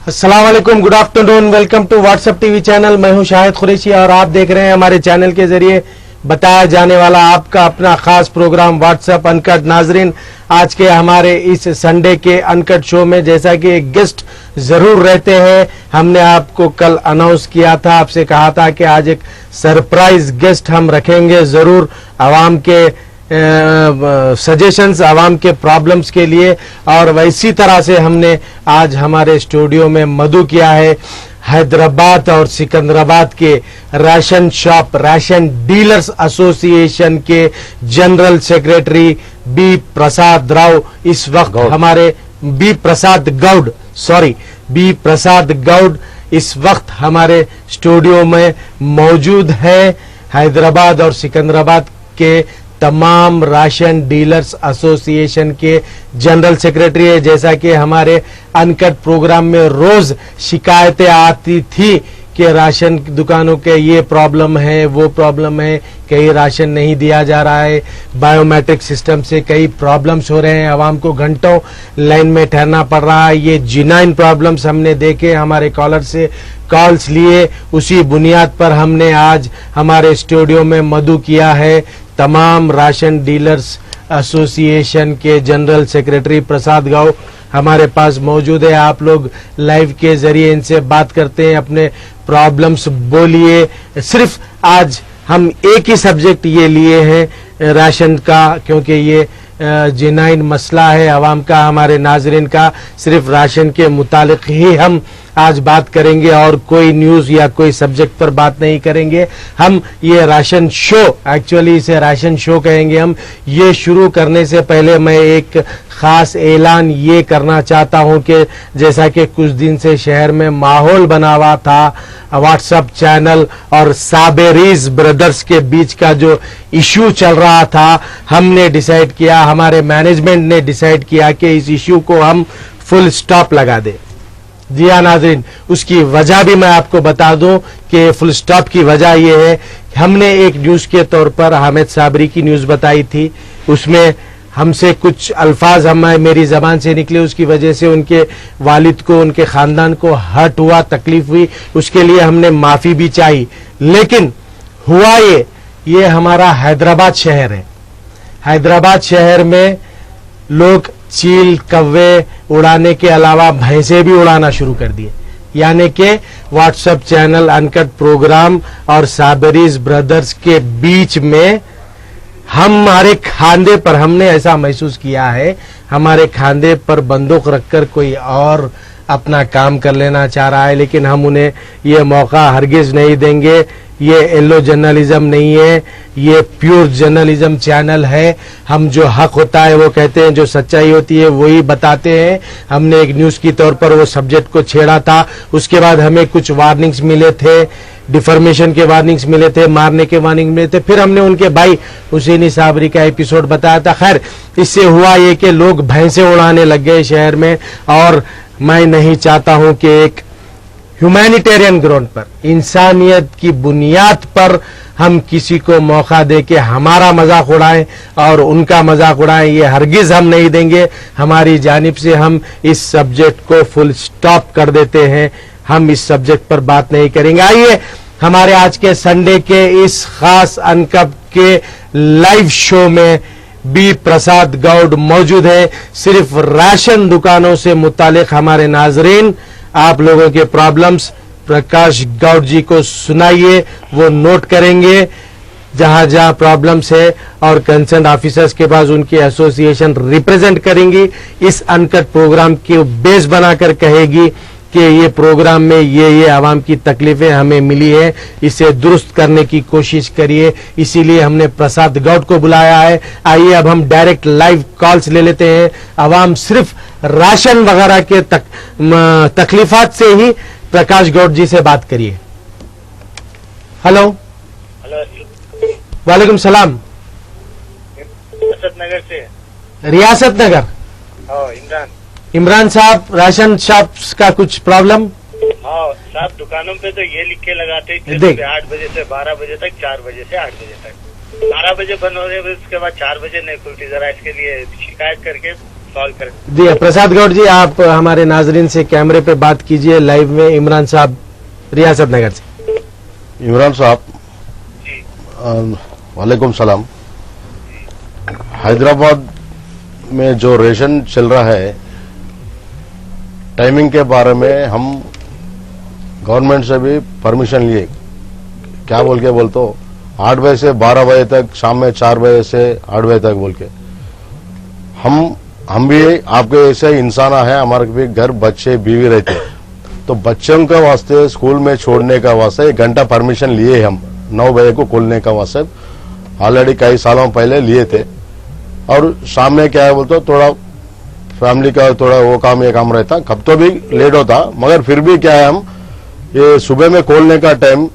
अस्सलाम वालेकुम, good afternoon, welcome to WhatsApp TV channel. मैं हूं शाहिद कुरैशी और आप देख रहे हैं हमारे चैनल के जरिए बताया जाने वाला आपका अपना खास प्रोग्राम व्हाट्सएप अनकट। नाजरीन, आज के हमारे इस संडे के अनकट शो में जैसा कि एक गेस्ट जरूर रहते हैं, हमने आपको कल अनाउंस किया था, आपसे कहा था कि आज एक सरप्राइज गेस्ट हम रखेंगे जरूर आवाम के सजेशंस, आवाम के प्रॉब्लम्स के लिए। और वैसी तरह से हमने आज हमारे स्टूडियो में मधु किया है हैदराबाद और सिकंदराबाद के ration shop, ration dealers association के general secretary B Prasad Rao इस वक्त हमारे बी प्रसाद गौड़ इस वक्त हमारे स्टूडियो में मौजूद है। हैदराबाद और सिकंदराबाद के तमाम राशन डीलर्स एसोसिएशन के जनरल सेक्रेटरी है। जैसा कि हमारे अनकट प्रोग्राम में रोज शिकायतें आती थी कि राशन दुकानों के ये प्रॉब्लम है, वो प्रॉब्लम है, कहीं राशन नहीं दिया जा रहा है, बायोमेट्रिक सिस्टम से कई प्रॉब्लम्स हो रहे हैं, आवाम को घंटों लाइन में ठहरना पड़ रहा है। ये जिनाइन प्रॉब्लम्स हमने देखे, हमारे कॉलर से कॉल्स लिए, उसी बुनियाद पर हमने आज हमारे स्टूडियो में मधु किया है तमाम राशन डीलर्स एसोसिएशन के जनरल सेक्रेटरी प्रसाद गौड़ हमारे पास मौजूद है। आप लोग लाइव के जरिए इनसे बात करते हैं, अपने प्रॉब्लम्स बोलिए। सिर्फ आज हम एक ही सब्जेक्ट ये लिए हैं राशन का, क्योंकि ये जिनाइन मसला है आवाम का, हमारे नाजरीन का। सिर्फ राशन के मुतालिक ही हम आज बात करेंगे और कोई न्यूज या कोई सब्जेक्ट पर बात नहीं करेंगे। हम ये राशन शो, एक्चुअली इसे राशन शो कहेंगे हम। ये शुरू करने से पहले मैं एक खास ऐलान ये करना चाहता हूं कि जैसा कि कुछ दिन से शहर में माहौल बना हुआ था, व्हाट्सएप चैनल और साबेरीज ब्रदर्स के बीच का जो इश्यू चल रहा था, हमने डिसाइड किया, हमारे मैनेजमेंट ने डिसाइड किया कि इस इश्यू को हम फुल स्टॉप लगा दें। जी हाँ नाज़रीन, उसकी वजह भी मैं आपको बता दूं कि फुल स्टॉप की वजह यह है, हमने एक न्यूज के तौर पर हामिद साबरी की न्यूज बताई थी, उसमें हमसे कुछ अल्फाज मेरी जबान से निकले, उसकी वजह से उनके वालिद को, उनके खानदान को हर्ट हुआ, तकलीफ हुई, उसके लिए हमने माफी भी चाहिए। लेकिन हुआ ये हमारा हैदराबाद शहर है। हैदराबाद शहर में लोग चील कव्वे उड़ाने के अलावा भैंसे भी उड़ाना शुरू कर दिए, यानी कि व्हाट्सएप चैनल अनकट प्रोग्राम और साबरीज ब्रदर्स के बीच में हमारे खांधे पर, हमने ऐसा महसूस किया है, हमारे खांधे पर बंदूक रखकर कोई और अपना काम कर लेना चाह रहा है। लेकिन हम उन्हें ये मौका हरगिज नहीं देंगे। ये येलो जर्नलिज्म नहीं है, ये प्योर जर्नलिज्म चैनल है। हम जो हक होता है वो कहते हैं, जो सच्चाई होती है वही बताते हैं। हमने एक न्यूज की तौर पर वो सब्जेक्ट को छेड़ा था, उसके बाद हमें कुछ वार्निंग्स मिले थे, डिफॉर्मेशन के वार्निंग्स मिले थे, मारने के वार्निंग मिले थे। फिर हमने उनके भाई हुसैनी साबरी का एपिसोड बताया था। खैर, इससे हुआ ये कि लोग भैंसे उड़ाने लग गए शहर में, और मैं नहीं चाहता हूं कि एक ह्यूमैनिटेरियन ग्राउंड पर, इंसानियत की बुनियाद पर हम किसी को मौका दे के हमारा मजाक उड़ाएं और उनका मजाक उड़ाएं, ये हरगिज हम नहीं देंगे। हमारी जानिब से हम इस सब्जेक्ट को फुल स्टॉप कर देते हैं, हम इस सब्जेक्ट पर बात नहीं करेंगे। आइए हमारे आज के संडे के इस खास अनकट के लाइव शो में बी प्रसाद गौड़ मौजूद है। सिर्फ राशन दुकानों से मुतालिक हमारे नाजरीन आप लोगों के प्रॉब्लम्स प्रकाश गौड़ जी को सुनाइए, वो नोट करेंगे जहां जहां प्रॉब्लम्स है, और कंसर्न ऑफिसर्स के पास उनकी एसोसिएशन रिप्रेजेंट करेंगी। इस अनकट प्रोग्राम के बेस बनाकर कहेगी कि ये प्रोग्राम में ये आवाम की तकलीफें हमें मिली है, इसे दुरुस्त करने की कोशिश करिए। इसीलिए हमने प्रसाद गौड़ को बुलाया है। आइए अब हम डायरेक्ट लाइव कॉल्स ले लेते हैं। आवाम सिर्फ राशन वगैरह के तकलीफात से ही प्रकाश गौड़ जी से बात करिए। हेलो। वालेकुम सलाम। रियासत नगर से। रियासत नगर। इमरान साहब, राशन शॉप्स का कुछ प्रॉब्लम? हाँ साहब, दुकानों पे तो ये लिख के लगाते थे 8 बजे से 12 बजे तक, 4 बजे से 8 बजे तक, 12 बजे बंद हो रहे, उसके बाद 4 बजे नहीं खुलती। जरा इसके लिए शिकायत करके कॉल करें। जी प्रसाद गौड़ जी, आप हमारे नाजरीन से कैमरे पे बात कीजिए लाइव में। इमरान साहब रियासत नगर से। इमरान साहब, जी वालेकुम सलाम। हैदराबाद में जो रेशन चल रहा है, टाइमिंग के बारे में हम गवर्नमेंट से भी परमिशन लिए, क्या बोल के बोल तो 8 बजे से 12 बजे तक, शाम में 4 बजे से 8 बजे तक बोल के। हम भी आपके ऐसे इंसान है, हमारे भी घर बच्चे बीवी रहते हैं, तो बच्चों के वास्ते स्कूल में छोड़ने का वास्ते 1 घंटा परमिशन लिए हम 9 बजे को खोलने का वास्ते ऑलरेडी कई सालों पहले लिए थे। और शाम में क्या है बोलते थोड़ा फैमिली का थोड़ा वो काम ये काम रहता, कब तो भी लेट होता, मगर फिर भी क्या है हम ये सुबह में खोलने का टाइम,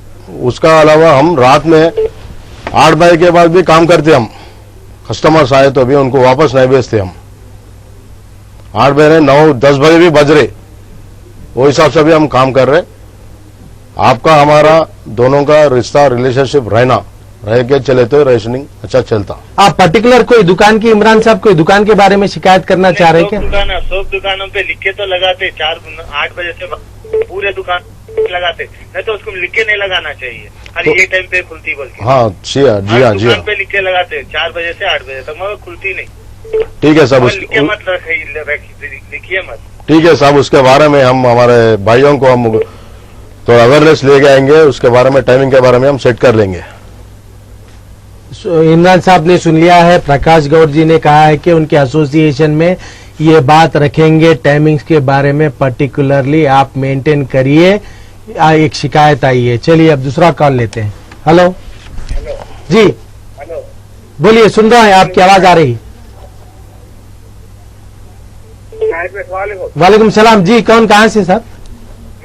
उसका अलावा हम रात में 8 बजे के बाद भी काम करते हम। कस्टमर्स आए तो भी उनको वापस नहीं भेजते हम। 8 बजे 9-10 बजे भी बज रहे, वो हिसाब से भी हम काम कर रहे। आपका हमारा दोनों का रिश्ता रिलेशनशिप रहना रह के चले तो रेशनिंग अच्छा चलता। आप पर्टिकुलर कोई दुकान की, इमरान साहब कोई दुकान के बारे में शिकायत करना चाह रहे हैं क्या? सब दुकानों पे लिख के तो लगाते 8 बजे से पूरे दुकान लगाते, नहीं तो उसको लिख के नहीं लगाना चाहिए, खाली ये टाइम पे खुलती बोल के। हाँ जी हाँ जी हाँ जी हाँ, दुकान पे लिख के लगाते 4 बजे से 8 बजे तक, मगर खुलती नहीं। ठीक है साहब, लिख के मत लिखिए मत। ठीक है साहब, उसके बारे में हम हमारे भाइयों को हम तो अवेयरनेस लेके आएंगे, उसके बारे में टाइमिंग के बारे में हम सेट कर लेंगे। इमरान साहब ने सुन लिया है, प्रकाश गौड़ जी ने कहा है कि उनके एसोसिएशन में ये बात रखेंगे, टाइमिंग्स के बारे में पर्टिकुलरली आप मेंटेन करिए। एक शिकायत आई है, चलिए अब दूसरा कॉल लेते हैं। हेलो हेलो जी, हेलो, बोलिए, सुन रहा है, आपकी आवाज आ रही। वालेकुम सलाम जी, कौन कहाँ से साहब?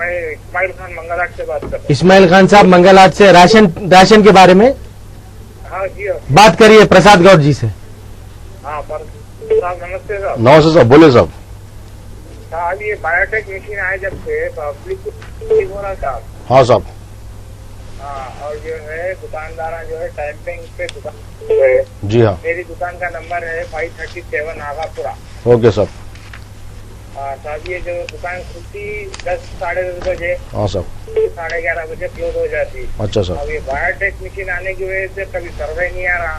मैं इस्माइल खान मंगलहाट से बात कर रहा हूँ। इस्माइल खान साहब मंगलहाट से, राशन के बारे में हाँ जी बात करिए प्रसाद गौड़ जी से। हाँ साहब नमस्ते साहब। नमस्ते साहब, बोले साहब। साहब ये बायोटेक मशीन आए जब से पब्लिक को हो रहा था। हाँ साहब। हाँ, और जो है दुकानदार जो है टाइमिंग पे दुकान, जी हाँ, मेरी दुकान का नंबर है 537 आगापुरा। ओके साहब। हाँ साहब, ये जो दुकान खुलती 10 साढ़े 10 बजे, हाँ साहब, 11:30 बजे क्लोज हो जाती। अच्छा साहब। अब ये बायोटेक मशीन आने की वजह से कभी सर्वे नहीं आ रहा,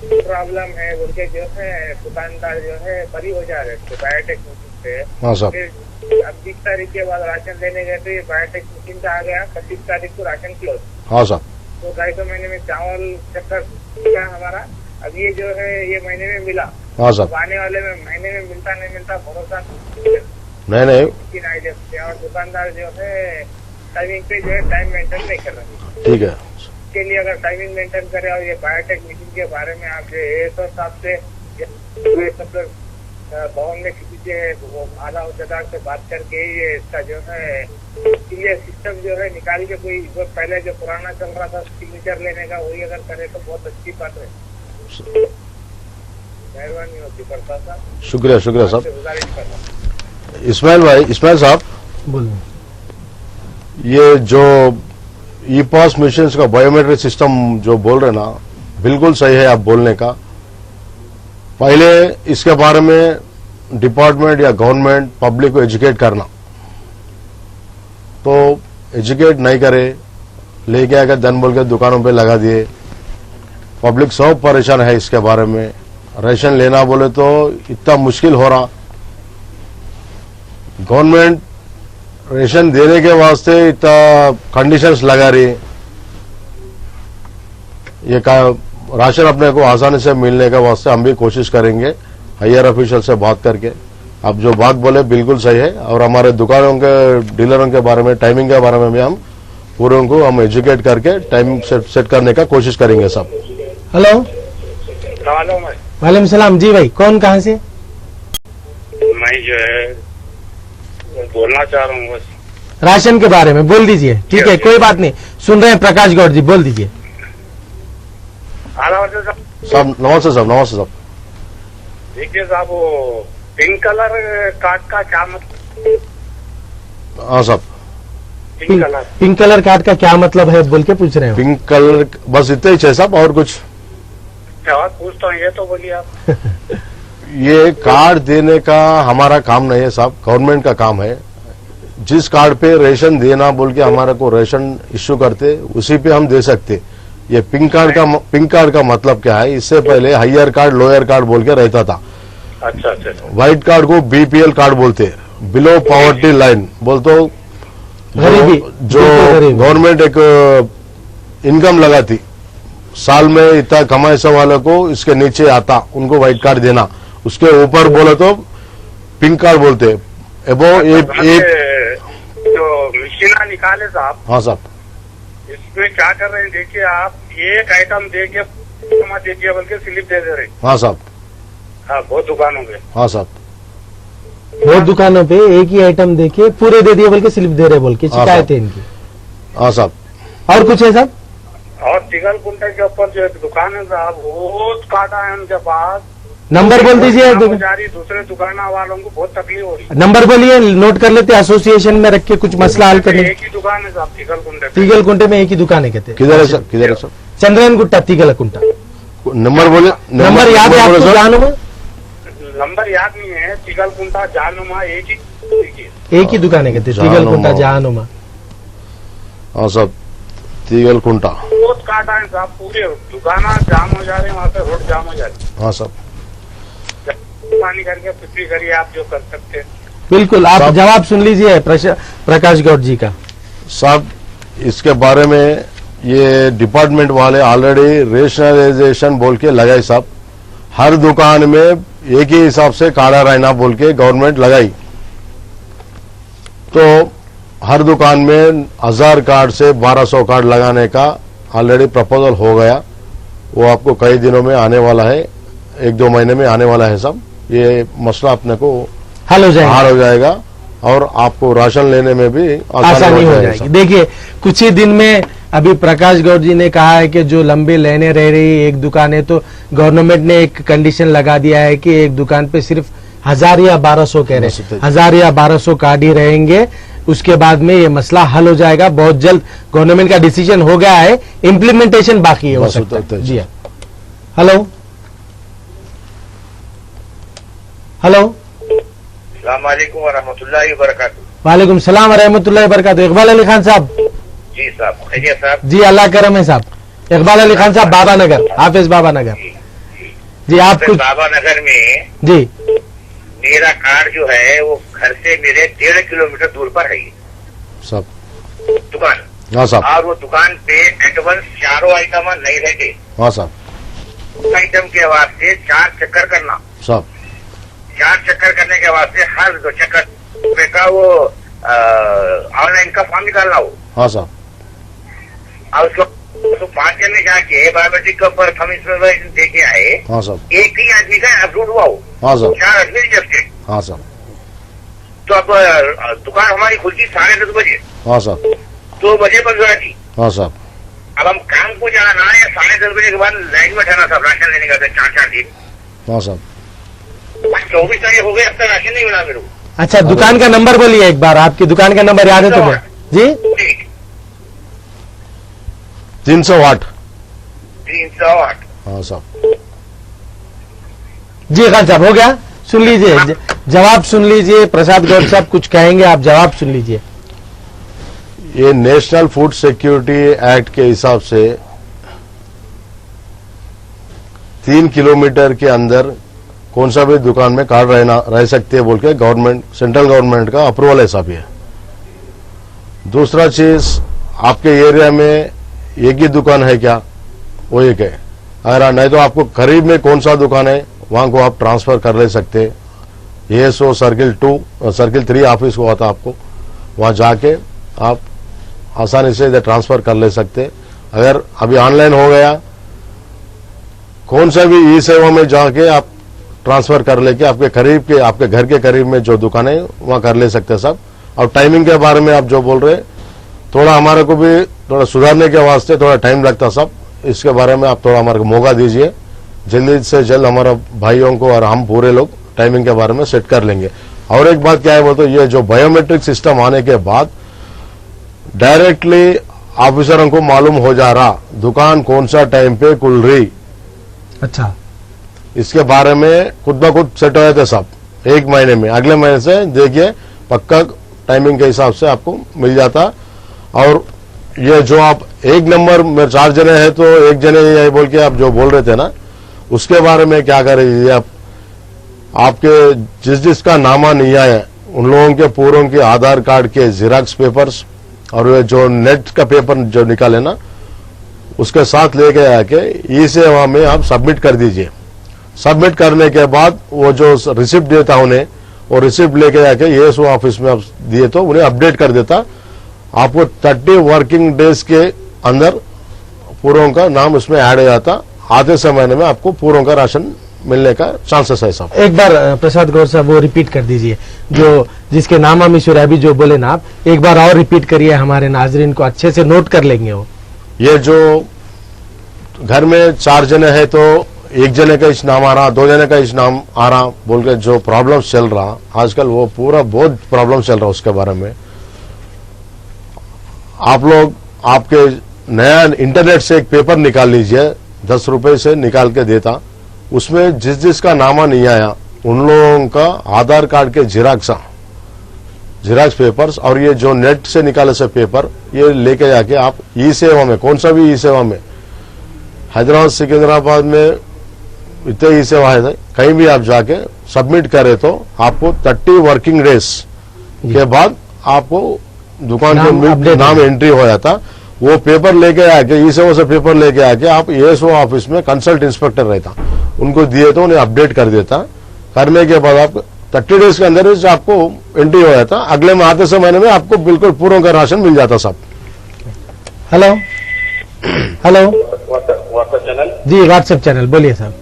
प्रॉब्लम है बोल के जो है दुकानदार जो है बरी हो जा रहे थे बायोटेक मशीन से। हाँ साहब। फिर अब 30 तारीख के बाद राशन देने गए तो ये बायोटेक मशीन का आ गया, 25 तारीख को राशन क्लोज। हाँ साहब। तो 250 महीने में चावल चक्कर हमारा, अब ये जो है ये महीने में मिला। हाँ साहब। आने वाले में महीने में मिलता नहीं मिलता भरोसा नहीं मशीन आई जब, और दुकानदार जो है टाइमिंग पे जो है टाइम मेंटेन नहीं कर रहे। ठीक है। के लिए अगर टाइमिंग मेंटेन करे और ये बायोटेक मशीन के बारे में आप जो साहब से सब भवन में किसी से वो आला औहदेदार से बात करके ये इसका जो है क्लियर सिस्टम जो है निकाल के, कोई जो पहले जो पुराना चल रहा था सिग्नेचर लेने का, वही अगर करे तो बहुत अच्छी बात है, मेहरबानी होती पड़ता था। शुक्रिया शुक्रिया साहब। गुजारिश कर रहा हूँ। इस्माइल भाई, इस्माइल साहब, बोलिए। ये जो ई पास मशीन का बायोमेट्रिक सिस्टम जो बोल रहे ना, बिल्कुल सही है आप बोलने का। पहले इसके बारे में डिपार्टमेंट या गवर्नमेंट पब्लिक को एजुकेट करना, तो एजुकेट नहीं करे, लेके आकर दन बोल के दुकानों पे लगा दिए। पब्लिक सब परेशान है इसके बारे में। राशन लेना बोले तो इतना मुश्किल हो रहा। गवर्नमेंट रेशन देने के वास्ते इतना कंडीशंस लगा रही। ये राशन अपने को आसानी से मिलने के वास्ते हम भी कोशिश करेंगे हायर ऑफिशियल से बात करके। आप जो बात बोले बिल्कुल सही है, और हमारे दुकानों के डीलरों के बारे में टाइमिंग के बारे में भी हम पूरे को हम एजुकेट करके टाइमिंग सेट करने का कोशिश करेंगे सब। हेलो वालेकुम सलाम जी भाई, कौन कहाँ से? मैं जो है बोलना चाह रहा हूँ बस राशन के बारे में बोल दीजिए। ठीक है, कोई बात नहीं, सुन रहे हैं प्रकाश गौड़ जी, बोल दीजिए। साहब नमस्ते साहब। नमस्ते साहब। देखिए साहब, वो पिंक कलर कार्ड का क्या मतलब? हाँ साहब। पिंक कलर कार्ड का क्या मतलब है बोल के पूछ रहे हैं? पिंक कलर बस इतना ही है साहब, और कुछ जवाब पूछता हूँ, ये तो बोलिए आप। ये कार्ड देने का हमारा काम नहीं है साहब, गवर्नमेंट का काम है। जिस कार्ड पे रेशन देना बोल के हमारे को रेशन इश्यू करते उसी पे हम दे सकते। ये पिंक कार्ड का मतलब क्या है? इससे पहले हायर कार्ड लोअर कार्ड बोल के रहता था। अच्छा अच्छा अच्छा। व्हाइट कार्ड को बीपीएल कार्ड बोलते, बिलो पॉवर्टी लाइन बोलते, गरीबी, जो गरीबी। गवर्नमेंट एक इनकम लगाती, साल में इतना कमाई से वालों को इसके नीचे आता उनको व्हाइट कार्ड देना, उसके ऊपर बोले तो पिंक कार्ड बोलते। एबो एक जो मशीन निकाले साहब, हाँ साहब, इसमें क्या कर रहे हैं देखिए आप, एक आइटम दे के जमा दीजिए बल्कि स्लिप दे दे रहे हैं। हाँ साहब, हाँ बहुत दुकानों में। हाँ साहब, बहुत दुकानों पे एक ही आइटम देके पूरे दे दिए बल्कि स्लिप दे रहे बोल के शिकायत है इनकी। हाँ साहब। और कुछ है साहब? और तिगल कुंटे के ऊपर जो एक दुकान है साहब, बहुत काटा है उनके पास। नंबर बोल दीजिए, दूसरे दुकान वालों को बहुत तकलीफ हो रही है। नंबर बोलिए, नोट कर लेते, एसोसिएशन में रख के कुछ मसला हल करने। एक ही दुकान है साहब तिगल कुंटे। तीगल कुंटे में एक ही दुकान है कहते। किधर है सर? किधर है सर? चंद्रन गुट्टा, तीगल कुंटा। नंबर बोले, नंबर याद है आपको? जानूमा नंबर याद नहीं है। तिगल कुंटा जानूमा एक ही दुकान है कहते, तीगल कुंटा जानूमा। हाँ साहब, तीगल कुंटा। बहुत काटा है साहब, पूरे दुकान जाम हो जा रहे हैं, वहाँ पे रोड जाम हो जा रही है। हाँ साहब, पानी करके फिक्री करिए आप जो कर सकते हैं। बिल्कुल, आप जवाब सुन लीजिए प्रकाश गौड़ जी का। साहब, इसके बारे में ये डिपार्टमेंट वाले ऑलरेडी रेशनलाइजेशन बोल के लगाई साहब। हर दुकान में एक ही हिसाब से काड़ा रहना बोल के गवर्नमेंट लगाई, तो हर दुकान में 1000 कार्ड से 1200 कार्ड लगाने का ऑलरेडी प्रपोजल हो गया। वो आपको कई दिनों में आने वाला है, 1-2 महीने में आने वाला है साहब। ये मसला अपने को हल हो जाएगा और आपको राशन लेने में भी आसानी हो जाएगी। देखिए, कुछ ही दिन में अभी प्रकाश गौड़ जी ने कहा है कि जो लंबी लाइनें रह रही एक दुकान है, तो गवर्नमेंट ने एक कंडीशन लगा दिया है कि एक दुकान पे सिर्फ 1000 या 1200 कह रहे हैं, 1000 या 1200 कार्ड ही रहेंगे। उसके बाद में ये मसला हल हो जाएगा। बहुत जल्द गवर्नमेंट का डिसीजन हो गया है, इम्प्लीमेंटेशन बाकी है, हो सकता है। जी हाँ। हेलो हेलो, अस्सलामुअलैकुम वरहमतुल्लाहि वबरकातुहू। वालेकुम सलाम वरहमतुल्लाहि वबरकातुहू। इकबाल अली खान साहब। जी साहब, खैरियत साहब? जी अल्लाह करम है साहब। इकबाल अली खान साहब, बाबा नगर, हाफिज बाबा नगर। जी आप कुछ? बाबा नगर में जी, मेरा कार्ड जो है वो घर से मेरे 1.5 किलोमीटर दूर पर है सब दुकान। हाँ साहब, और वो दुकान पे एडवांस 4 आइटम नहीं रहते। हाँ साहब, उस आइटम के वास्ते 4 चक्कर करना, साहब 4 चक्कर करने के वास्ते हर 2 चक्कर का वो ऑनलाइन का फॉर्म निकालना हो। हाँ साहब, और उसको तो 5 जन में जाके बायोमेट्रिक का परफॉर्मेंस दे के आए। हाँ साहब, एक ही आदमी का अप्रूव हुआ हो। हाँ साहब, 4 आदमी रिजेक्टेड। हाँ साहब, तो अब दुकान हमारी खुलती 10:30 बजे, हाँ साहब, 2 बजे बंद हो जाती। हाँ साहब, अब हम काम को जाना या 10:30 बजे के बाद लाइन में ठहरा सब राशन लेने का 4-4 दिन। हाँ साहब। 24 तारीख हो गई, अब तक राशन नहीं मिला मेरे को। अच्छा, दुकान का नंबर बोलिए एक बार, आपकी दुकान का नंबर याद है तुम्हें? जी 308। 308। हाँ साहब, जी खान साहब, हो गया? सुन लीजिए, जवाब सुन लीजिए। प्रसाद गौड़ साहब कुछ कहेंगे, आप जवाब सुन लीजिए। ये नेशनल फूड सिक्योरिटी एक्ट के हिसाब से 3 किलोमीटर के अंदर कौन सा भी दुकान में कार्ड रह सकते हैं बोल के गवर्नमेंट, सेंट्रल गवर्नमेंट का अप्रूवल है साहब। ये दूसरा चीज, आपके एरिया में एक ही दुकान है क्या? वो एक है। अगर नहीं तो आपको करीब में कौन सा दुकान है वहां को आप ट्रांसफर कर ले सकते। ये सो सर्किल 3 ऑफिस को आता आपको, वहां जाके आप आसानी से इधर ट्रांसफर कर ले सकते। अगर अभी ऑनलाइन हो गया, कौन सा भी ई सेवा में जाके आप ट्रांसफर कर लेके आपके करीब के, आपके घर के करीब में जो दुकान है वहां कर ले सकते साहब। और टाइमिंग के बारे में आप जो बोल रहे, थोड़ा हमारे को भी थोड़ा सुधारने के वास्ते थोड़ा टाइम लगता साहब। इसके बारे में आप थोड़ा हमारे को मौका दीजिए, जल्दी से जल्द हमारा भाइयों को और हम पूरे लोग टाइमिंग के बारे में सेट कर लेंगे। और एक बात क्या है बोलते, ये जो बायोमेट्रिक सिस्टम आने के बाद डायरेक्टली ऑफिसरों को मालूम हो जा रहा दुकान कौन सा टाइम पे खुल रही। अच्छा, इसके बारे में खुद ब खुद सेट हो थे सब 1 महीने में। अगले महीने से देखिए पक्का टाइमिंग के हिसाब से आपको मिल जाता। और ये जो आप 1 नंबर में 4 जने हैं तो 1 जने ये बोल के आप जो बोल रहे थे ना, उसके बारे में क्या करें, आप आपके जिसका नामा नहीं आया उन लोगों के पूरों के आधार कार्ड के जिराक्स पेपर्स और जो नेट का पेपर जो निकाले ना, उसके साथ लेके आके ई सेवा में आप सबमिट कर दीजिए। सबमिट करने के बाद वो जो रिसिप्ट देता उन्हें, वो रिसिप्ट लेके आके एएसओ ऑफिस में आप दिए तो उन्हें अपडेट कर देता। आपको 30 वर्किंग डेज के अंदर पूरों का नाम उसमें ऐड हो जाता। आधे समय में आपको पूरों का राशन मिलने का चांसेस है साहब। एक बार प्रसाद गौर साहब वो रिपीट कर दीजिए, जो जिसके नामा मिशोर अभी जो बोले ना आप, एक बार और रिपीट करिए, हमारे नाजरीन को अच्छे से नोट कर लेंगे। वो ये जो घर में 4 जने हैं तो 1 जने का इस नाम आ रहा, 2 जने का इस नाम आ रहा बोल के जो प्रॉब्लम्स चल रहा आजकल, वो पूरा बहुत प्रॉब्लम चल रहा उसके बारे में। आप लोग आपके नया इंटरनेट से एक पेपर निकाल लीजिए, 10 रुपए से निकाल के देता। उसमें जिसका नामा नहीं आया उन लोगों का आधार कार्ड के जिराक्स पेपर्स और ये जो नेट से निकाले से पेपर, ये लेके जाके आप ई सेवा में, कौन सा भी ई सेवा में, हैदराबाद सिकंदराबाद में इतने ई सेवा है, कहीं भी आप जाके सबमिट करें तो आपको 30 वर्किंग डेज के बाद आपको दुकान के नाम एंट्री हो जाता। वो पेपर लेके आके, ई सेवा से पेपर लेके आके आप एएसओ ऑफिस में कंसल्ट इंस्पेक्टर रहता, उनको दिए तो उन्हें अपडेट कर देता। करने के बाद आप 30 डेज के अंदर आपको एंट्री हो जाता। अगले माह आते महीने में आपको बिल्कुल पूरों का राशन मिल जाता सब। हेलो हेलो व्हाट्सएप चैनल जी, व्हाट्सएप चैनल बोलिए साहब।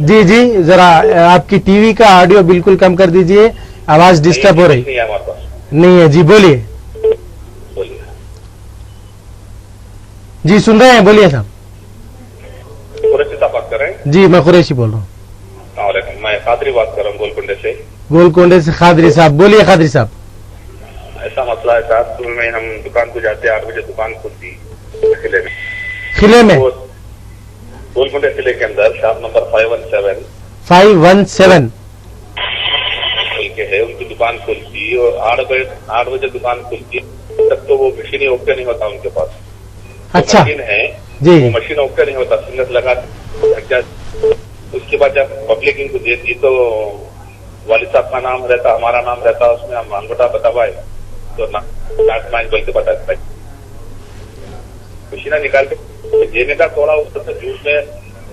जी जी, जरा आपकी टीवी का ऑडियो बिल्कुल कम कर दीजिए, आवाज डिस्टर्ब हो रही नहीं है। जी बोलिए जी, सुन रहे हैं, बोलिए साहब। कुरैशी साहब बात कर रहे हैं? जी मैं कुरैशी बोल रहा हूँ। मैं खादरी बात कर रहा हूँ गोलकुंडे से। गोलकुंडे से खादरी साहब, बोलिए खादरी साहब। ऐसा मसला है साहब, स्कूल में हम दुकान को जाते हैं, 8 बजे दुकान खुलती किले में, किले में, गोलकुंडे किले के अंदर शॉप नंबर 517 के है, उनकी दुकान खुलती और 8 बजे दुकान खुलती तब तो वो मशीन ओके नहीं होता उनके पास। अच्छा मशीन है जी, वो मशीन ओके नहीं होता, सिग्नल लगा। उसके बाद जब पब्लिक इनको देती तो वालिद साहब का नाम रहता, हमारा नाम रहता, उसमें हम अंगूठा बतावाए तो बोल के बता देता। मशीना निकाल के देने का थोड़ा उससे जूस में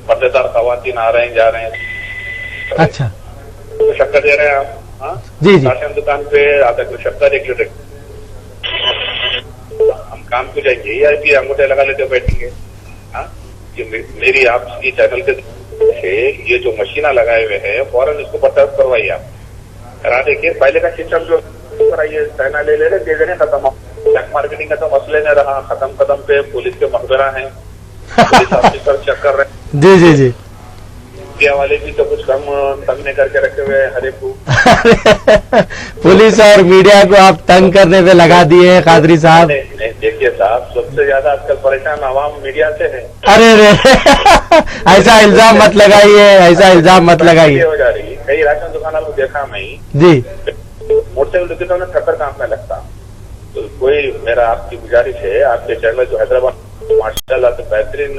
पर्देदार खवातीन आ रहे हैं जा रहे हैं। अच्छा शक्कर दे रहे हैं आप? हाँ जी जी, राशन दुकान पे आधा किलो शक्कर 1 लीटर। हम काम को जाएंगे या फिर अंगूठे लगा लेते बैठेंगे? हाँ, मेरी आपकी चैनल के ये जो मशीना लगाए हुए हैं फौरन इसको बर्दाश्त करवाइए, आप करा देखिए। पहले का सिस्टम जो कराइए, चाइना ले ले दे देने खत्म। ब्लैक मार्केटिंग का तो मसले में रहा, खत्म कदम पे पुलिस के मकबरा है, पुलिस ऑफिसर चेक कर रहे हैं। जी जी जी, मीडिया वाले भी तो कुछ कम तंग नहीं करके रखे हुए हैं हर एक को। पुलिस और मीडिया को आप तंग करने पे लगा दिए हैं खादरी साहब। नहीं देखिए साहब, सबसे ज्यादा आजकल परेशान आवाम मीडिया से है। अरे रे ऐसा इल्जाम मत लगाइए, ऐसा इल्जाम मत लगाइए। हो जा रही कई राशन दुकानों को देखा मैं जी, मोटरसाइकिल दुकान में कतर काम में लगता। तो कोई मेरा आपकी गुजारिश है, आपके चैनल जो हैदराबाद माशाल्लाह से बेहतरीन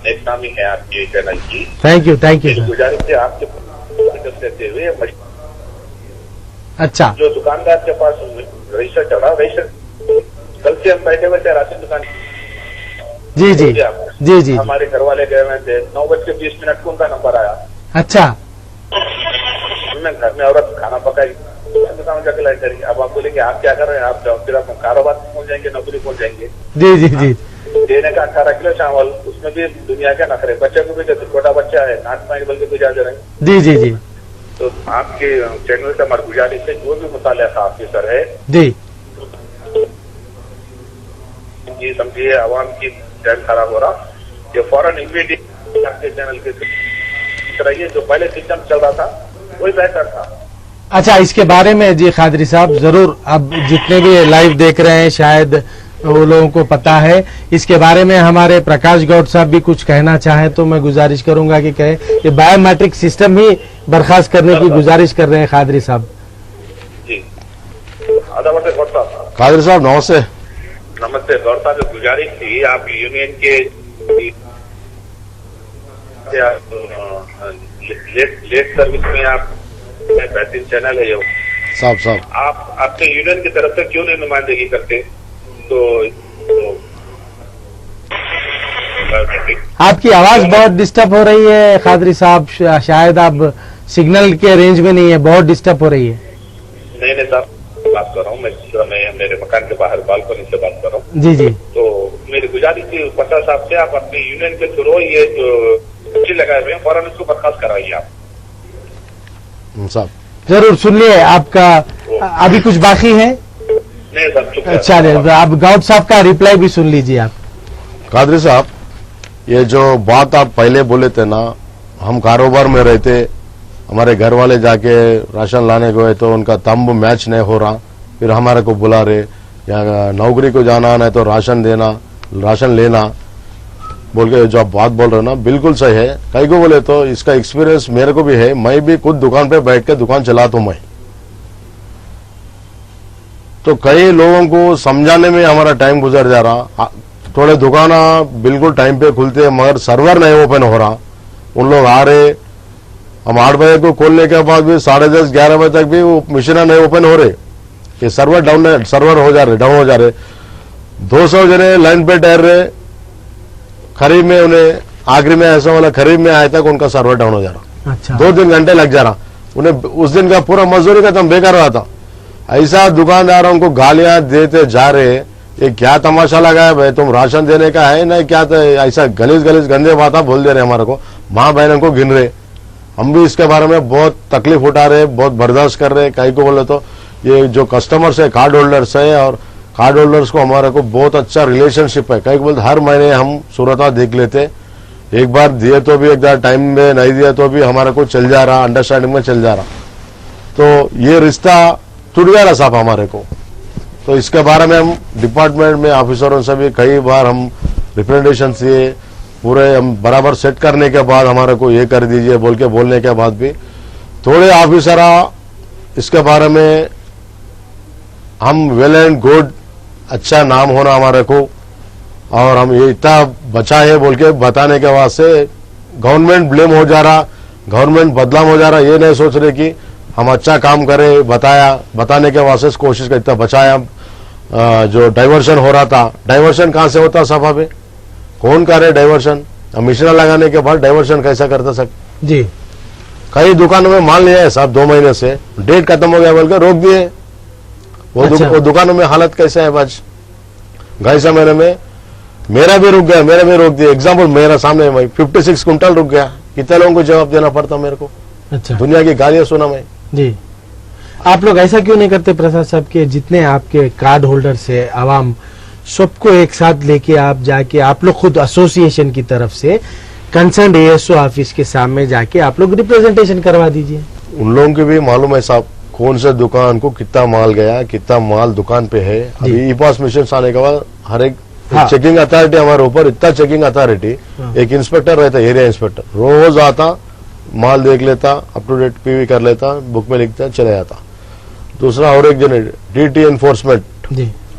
नेक नामी है आपकी चैनल की, थैंक यू सर। गुजारिश है आपके देते हुए। अच्छा, जो दुकानदार के पास रजिस्टर चढ़ा, रजिस्टर कल से हम बैठे हुए थे राशन दुकान। जी जी जी जी, हमारे घर वाले गए हुए थे, 9:20 को उनका नंबर आया। अच्छा, मैं घर में औरत खाना पकाई, दुकान में जाके लाइन करेंगे। अब आप बोलेंगे आप क्या कर रहे हैं, आप जाओ, फिर आप कारोबार पहुंच जाएंगे, नौकरी पहुंच जाएंगे। जी जी जी, देने का 18 किलो चावल, उसमें भी दुनिया के नखरे। बच्चे को भी देते, छोटा बच्चा है, नाच पाएंगे बल्कि गुजार दे रहे हैं। जी जी जी, तो आपके चैनल से हमारी गुजारिश है, जो भी मुतालिया का ऑफिसर है जी जी, समझिए आवाम की चैन खराब हो रहा, ये फौरन इमीडिएट आपके चैनल के कराइए। जो पहले सिस्टम चल रहा था वही बेहतर था। अच्छा, इसके बारे में जी खादरी साहब जरूर, अब जितने भी लाइव देख रहे हैं शायद वो लोगों को पता है। इसके बारे में हमारे प्रकाश गौड़ साहब भी कुछ कहना चाहे तो मैं गुजारिश करूंगा कि कहे। ये बायोमेट्रिक सिस्टम ही बर्खास्त करने की गुजारिश कर रहे हैं कादरी साहब। जी आधा घंटे गौड़ साहब। कादरी साहब नमस्ते। नमस्ते गौड़ साहब, गुजारिश थी आप यूनियन के लेट सर्विस में आप बेहतरीन चैनल है ये साहब आप अपने यूनियन की तरफ से क्यों नहीं नुमाइंदगी करते? तो आपकी आवाज बहुत डिस्टर्ब हो रही है कादरी साहब, शायद आप सिग्नल के रेंज में नहीं है, बहुत डिस्टर्ब हो रही है। नहीं साहब बात कर रहा हूँ मैं मेरे मकान के बाहर बालकनी से बात कर रहा हूँ। जी जी। तो मेरी गुजारिश थी पट्टा साहब से, आप अपने यूनियन के थ्रू ये जो लगाए हुए हैं फौरन इसको बर्खास्त कराइए आप साहब। जरूर सुनिए, आपका अभी कुछ बाकी है? नहीं साहब चुप। चलिए आप गौड़ साहब का रिप्लाई भी सुन लीजिए आप। कादरी साहब, ये जो बात आप पहले बोले थे ना, हम कारोबार में रहते, हमारे घर वाले जाके राशन लाने गए तो उनका तंब मैच नहीं हो रहा, फिर हमारे को बुला रहे, या नौकरी को जाना नहीं तो राशन लेना बोल के जो आप बात बोल रहे हो ना, बिल्कुल सही है। कई को बोले तो इसका एक्सपीरियंस मेरे को भी है, मैं भी खुद दुकान पे बैठ के दुकान चलाता हूं मैं। तो कई लोगों को समझाने में हमारा टाइम गुजर जा रहा, थोड़े दुकान बिल्कुल टाइम पे खुलते मगर सर्वर नहीं ओपन हो रहा। उन लोग आ रहे, हम 8 बजे को खोलने के बाद भी 10:30 11 बजे तक भी वो मशीन नहीं ओपन हो रहे, ये सर्वर डाउन हो जा रहे। 200 जने लाइन पे ठहर रहे, खरीब में उन्हें आखिरी में ऐसा वाला खरीब में आए तक उनका सर्वर डाउन हो जा रहा। अच्छा। 2-3 घंटे लग जा रहा, उन्हें उस दिन का पूरा मजदूरी का तम बेकार रहा था। ऐसा दुकानदारों को गालियां देते जा रहे, ये क्या तमाशा लगा है भाई, तुम राशन देने का है ना क्या? तो ऐसा गलीज गंदे बात बोल दे रहे हमारे को, माँ बहनों को गिन रहे। हम भी इसके बारे में बहुत तकलीफ उठा रहे, बहुत बर्दाश्त कर रहे। कई को बोले तो ये जो कस्टमर्स है, कार्ड होल्डर्स है, और कार्ड होल्डर्स को हमारे को बहुत अच्छा रिलेशनशिप है। कई को बोलते हर महीने हम सूरत देख लेते, एक बार दिए तो भी, एक बार टाइम में नहीं दिया तो भी हमारे को चल जा रहा, अंडरस्टैंडिंग में चल जा रहा। तो ये रिश्ता टूट गया ना साहब हमारे को। तो इसके बारे में हम डिपार्टमेंट में ऑफिसरों से भी कई बार हम रिप्रेजेंटेशन दिए, पूरे हम बराबर सेट करने के बाद हमारे को ये कर दीजिए बोल के बोलने के बाद भी थोड़े ऑफिसर इसके बारे में हम वेल एंड गुड, अच्छा नाम होना हमारे को, और हम ये इतना बचा है बोल के बताने के वास्ते गवर्नमेंट ब्लेम हो जा रहा, गवर्नमेंट बदनाम हो जा रहा। ये नहीं सोच रहे कि हम अच्छा काम करें, बताने के वास्ते कोशिश का इतना बचाया। जो डाइवर्शन हो रहा था, डाइवर्शन कहाँ से होता सभा में, कौन करे डाइवर्शन? मिश्रा लगाने के बाद डाइवर्शन कैसा करता सक जी। कई दुकानों में मान लिया है साहब, 2 महीने से डेट खत्म हो गया बोल के रोक दिए। वो दुकानों में हालत कैसे है आज? गए महीने में मेरा भी रुक गया, मेरा भी रोक दिया। एग्जाम्पल मेरा सामने 56 कुंटल रुक गया, कितने लोगों को जवाब देना पड़ता मेरे को? अच्छा। दुनिया की गालियां सुना मैं जी। आप लोग ऐसा क्यों नहीं करते प्रसाद साहब के जितने आपके कार्ड होल्डर्स है, आवाम, सबको एक साथ लेके आप जाके, आप लोग खुद एसोसिएशन की तरफ से कंसर्न एएसओ ऑफिस के सामने जाके आप लोग रिप्रेजेंटेशन करवा दीजिए। उन लोगों की भी मालूम है साहब कौन से दुकान को कितना माल गया, कितना माल दुकान पे है। अभी ई पास मशीन आने के बाद हर एक चेकिंग अथॉरिटी हमारे ऊपर, इतना चेकिंग अथॉरिटी, एक इंस्पेक्टर रहता, एरिया इंस्पेक्टर, रोज आता, माल देख लेता, अप टू डेट पीवी कर लेता, बुक में लिखता, चले जाता। दूसरा और एक जन डीटी एनफोर्समेंट,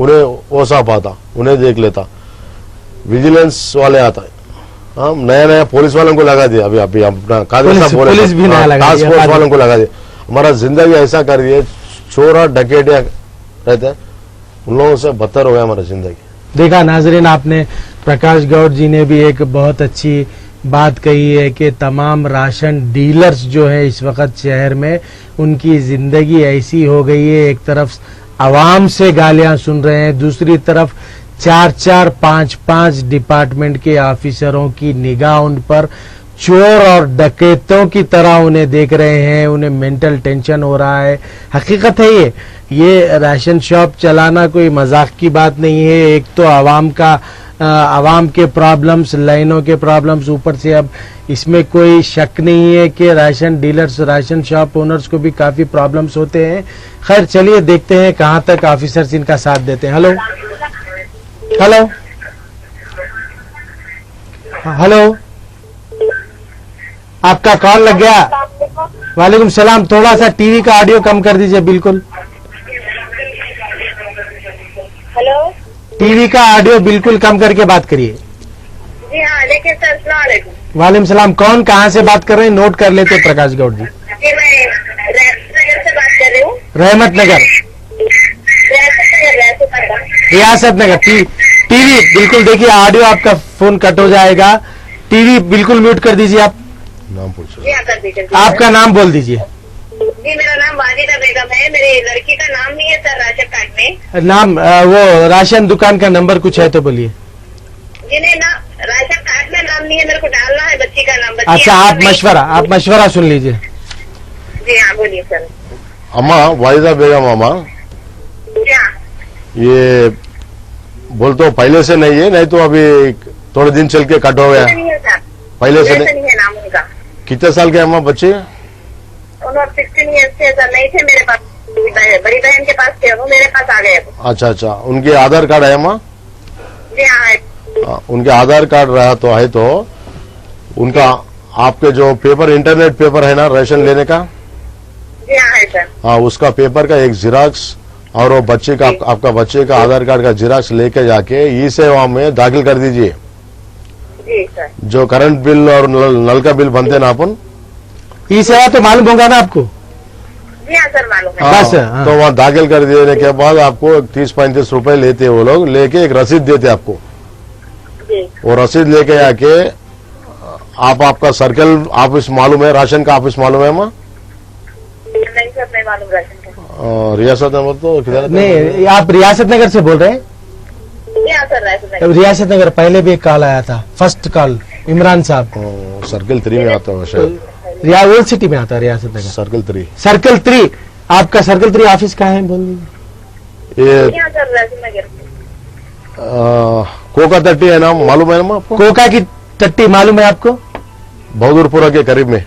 उन्हें वो साफ आता, उन्हें देख लेता। विजिलेंस वाले आता है, हम नया पुलिस वालों को लगा दिया। अभी अपना कादरी साहब बोले टास्क फोर्स वालों को लगा दिया। हमारा जिंदगी ऐसा कर दिए, चोरा डकैतिया रहते हैं, उन लोगों से बदतर हो गया हमारा जिंदगी। देखा नाजरीन, आपने प्रकाश गौड़ जी ने भी एक बहुत अच्छी बात कही है कि तमाम राशन डीलर्स जो है इस वक्त शहर में, उनकी जिंदगी ऐसी हो गई है, एक तरफ आवाम से गालियां सुन रहे हैं, दूसरी तरफ 4-4, 5-5 डिपार्टमेंट के ऑफिसरों की निगाह उन पर चोर और डकैतों की तरह उन्हें देख रहे हैं, उन्हें मेंटल टेंशन हो रहा है। हकीकत है ये राशन शॉप चलाना कोई मजाक की बात नहीं है। एक तो आवाम के प्रॉब्लम्स, लाइनों के प्रॉब्लम्स, ऊपर से अब इसमें कोई शक नहीं है कि ration dealers, ration shop owners को भी काफी प्रॉब्लम्स होते हैं। खैर चलिए देखते हैं कहां तक ऑफिसर्स इनका साथ देते हैं। हेलो हेलो हेलो, आपका कॉल लग गया। वालेकुम सलाम। थोड़ा सा टीवी का ऑडियो कम कर दीजिए, बिल्कुल हेलो टीवी का ऑडियो बिल्कुल कम करके बात करिए। जी हाँ, लेकिन सर अस्सलाम वालेकुम। वालेकुम सलाम। कौन कहाँ से बात कर रहे हैं, नोट कर लेते प्रकाश गौड़ जी। जी मैं नगर से बात कर रही हूँ। रहमत नगर, रियासत नगर। टीवी बिल्कुल देखिए, ऑडियो आपका फोन कट हो जाएगा। टीवी बिल्कुल म्यूट कर दीजिए आप। नाम पूछो। जी हाँ, कर दीजिए। आपका नाम बोल दीजिए। जी मेरा नाम वाजिदा बेगम है। मेरी लड़की का नाम नहीं है सर राशन कार्ड में। नाम वो राशन दुकान का नंबर कुछ है तो बोलिए। जी नहीं ना, राशन कार्ड में नाम नहीं है, मेरे को डालना है बच्ची का नाम। बच्ची अच्छा, आप मशवरा सुन लीजिए। जी हाँ, बोलिए सर। अम्मा वाहिदा बेगम अम्मा, जी हाँ, ये बोल तो पहले से नहीं है, नहीं तो अभी थोड़े दिन चल के कट हो गया। नहीं है सर, पहले से ऐसा नहीं। नहीं है नाम उनका। कितने साल के अम्मा बच्चे? उन्होंने 16 ईयर्स से सर नहीं थे मेरे पास। बड़ी बहन के पास थे, वो मेरे पास आ गए। अच्छा अच्छा, उनके आधार कार्ड है अम्मा? जी हाँ है। उनके आधार कार्ड रहा तो है, तो उनका आपके जो पेपर, इंटरनेट पेपर है ना राशन लेने का, जी हाँ है सर। हाँ उसका पेपर का एक जिराक्स और वो बच्चे का, आपका बच्चे का आधार कार्ड का जिराक्स लेके जाके ई सेवा में दाखिल कर दीजिए। जी सर। जो करंट बिल और नल का बिल बनते ना अपन, ई सेवा तो मालूम होगा ना आपको। जी हाँ सर, मालूम है। बस, हाँ। तो वहाँ दाखिल कर देने के बाद आपको 30-35 रुपए लेते वो लोग, लेके एक रसीद देते आपको। जी वो रसीद लेके आके आपका सर्कल ऑफिस मालूम है, राशन का ऑफिस मालूम है माँ? नहीं सर, नहीं मालूम राशन का। रियासत नंबर तो किधर? नहीं, आप रियासत नगर से बोल रहे हैं? जी हाँ सर, राशन का। रियासत नगर पहले भी एक कॉल आया था, फर्स्ट कॉल इमरान साहब। सर्कल 3 में आता है शायद। ओल्ड सिटी में आता है रियासत नगर। सर्कल 3। सर्कल 3, आपका सर्कल 3 ऑफिस कहाँ है बोल दीजिए। ये जी हाँ सर, राशन नगर। कोका तट्टी है ना, मालूम है ना आपको? कोका की टट्टी मालूम है आपको? बहादुरपुरा के करीब में।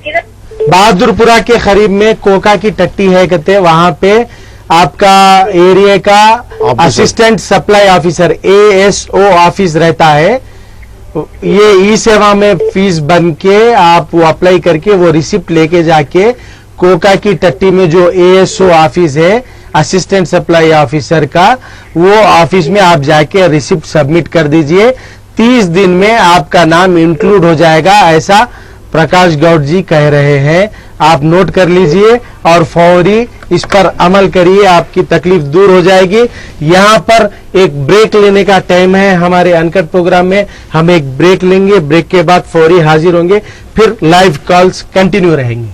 किधर? बहादुरपुरा के करीब में कोका की टट्टी है, कहते हैं वहां पे आपका एरिया का assistant supply officer ASO office रहता है। ये ई सेवा में फीस बन के आप वो अप्लाई करके वो रिसिप्ट लेके जाके कोका की टट्टी में जो ASO ऑफिस है, असिस्टेंट सप्लाई ऑफिसर का, वो ऑफिस में आप जाके रिसिप्ट सबमिट कर दीजिए। 30 दिन में आपका नाम इंक्लूड हो जाएगा, ऐसा प्रकाश गौड़ जी कह रहे हैं। आप नोट कर लीजिए और फौरी इस पर अमल करिए, आपकी तकलीफ दूर हो जाएगी। यहाँ पर एक ब्रेक लेने का टाइम है हमारे अनकट प्रोग्राम में। हम एक ब्रेक लेंगे, ब्रेक के बाद फौरी हाजिर होंगे, फिर लाइव कॉल्स कंटिन्यू रहेंगे।